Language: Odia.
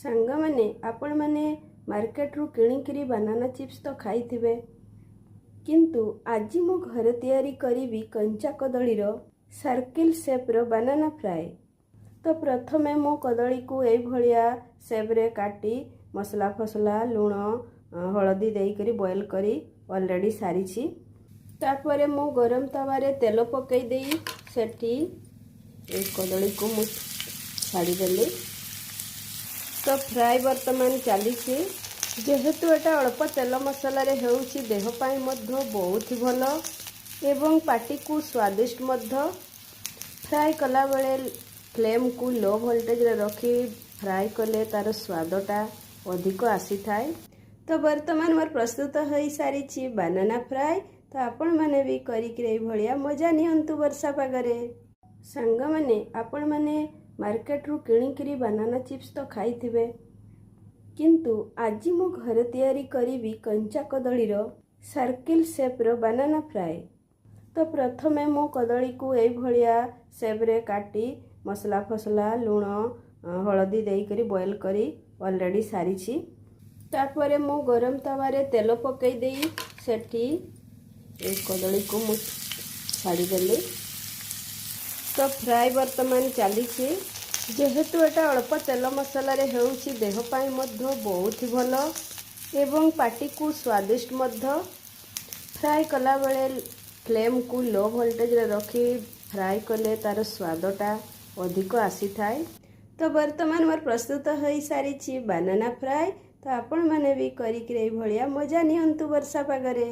ସାଙ୍ଗମାନେ ଆପଣମାନେ ମାର୍କେଟରୁ କିଣିକିରି ବାନାନା ଚିପ୍ସ ତ ଖାଇଥିବେ, କିନ୍ତୁ ଆଜି ମୁଁ ଘରେ ତିଆରି କରିବି କଞ୍ଚା କଦଳୀର ସାର୍କିଲ୍ ସେପ୍ର ବାନାନା ଫ୍ରାଏ। ତ ପ୍ରଥମେ ମୁଁ କଦଳୀକୁ ଏଇଭଳିଆ ସେପ୍ରେ କାଟି ମସଲା ଫସଲା ଲୁଣ ହଳଦୀ ଦେଇକରି ବଏଲ୍ କରି ଅଲରେଡ଼ି ସାରିଛି। ତାପରେ ମୁଁ ଗରମ ତାୱାରେ ତେଲ ପକାଇ ଦେଇ ସେଠି ଏ କଦଳୀକୁ ମୁଁ ଛାଡ଼ିଦେଲି। ତ ଫ୍ରାଏ ବର୍ତ୍ତମାନ ଚାଲିଛି। ଯେହେତୁ ଏଟା ଅଳ୍ପ ତେଲ ମସଲାରେ ହେଉଛି, ଦେହ ପାଇଁ ମଧ୍ୟ ବହୁତ ଭଲ ଏବଂ ପାଟିକୁ ସ୍ୱାଦିଷ୍ଟ ମଧ୍ୟ। ଫ୍ରାଏ କଲାବେଳେ ଫ୍ଲେମ୍କୁ ଲୋ ଭୋଲ୍ଟେଜରେ ରଖି ଫ୍ରାଏ କଲେ ତାର ସ୍ୱାଦଟା ଅଧିକ ଆସିଥାଏ। ତ ବର୍ତ୍ତମାନ ମୋର ପ୍ରସ୍ତୁତ ହୋଇସାରିଛି ବାନାନା ଫ୍ରାଏ। ତ ଆପଣମାନେ ବି କରିକି ଏଇଭଳିଆ ମଜା ନିଅନ୍ତୁ ବର୍ଷା ପାଗରେ। ସାଙ୍ଗମାନେ ଆପଣମାନେ ମାର୍କେଟରୁ କିଣିକିରି ବାନାନା ଚିପ୍ସ ତ ଖାଇଥିବେ, କିନ୍ତୁ ଆଜି ମୁଁ ଘରେ ତିଆରି କରିବି କଞ୍ଚା କଦଳୀର ସାର୍କିଲ୍ ସେପ୍ର ବାନାନା ଫ୍ରାଏ। ତ ପ୍ରଥମେ ମୁଁ କଦଳୀକୁ ଏଇଭଳିଆ ସେପ୍ରେ କାଟି ମସଲା ଫସଲା ଲୁଣ ହଳଦୀ ଦେଇକରି ବଏଲ୍ କରି ଅଲରେଡ଼ି ସାରିଛି। ତାପରେ ମୁଁ ଗରମ ତାୱାରେ ତେଲ ପକାଇ ଦେଇ ସେଠି ଏ କଦଳୀକୁ ମୁଁ ଛାଡ଼ିଦେଲି। ତ ଫ୍ରାଏ ବର୍ତ୍ତମାନ ଚାଲିଛି। ଯେହେତୁ ଏଟା ଅଳ୍ପ ତେଲ ମସଲାରେ ହେଉଛି, ଦେହ ପାଇଁ ମଧ୍ୟ ବହୁତ ଭଲ ଏବଂ ପାଟିକୁ ସ୍ୱାଦିଷ୍ଟ ମଧ୍ୟ। ଫ୍ରାଏ କଲାବେଳେ ଫ୍ଲେମ୍କୁ ଲୋ ଭୋଲ୍ଟେଜରେ ରଖି ଫ୍ରାଏ କଲେ ତାର ସ୍ୱାଦଟା ଅଧିକ ଆସିଥାଏ। ତ ବର୍ତ୍ତମାନ ମୋର ପ୍ରସ୍ତୁତ ହୋଇସାରିଛି ବାନାନା ଫ୍ରାଏ। ତ ଆପଣମାନେ ବି କରିକି ଏଇଭଳିଆ ମଜା ନିଅନ୍ତୁ ବର୍ଷା ପାଗରେ।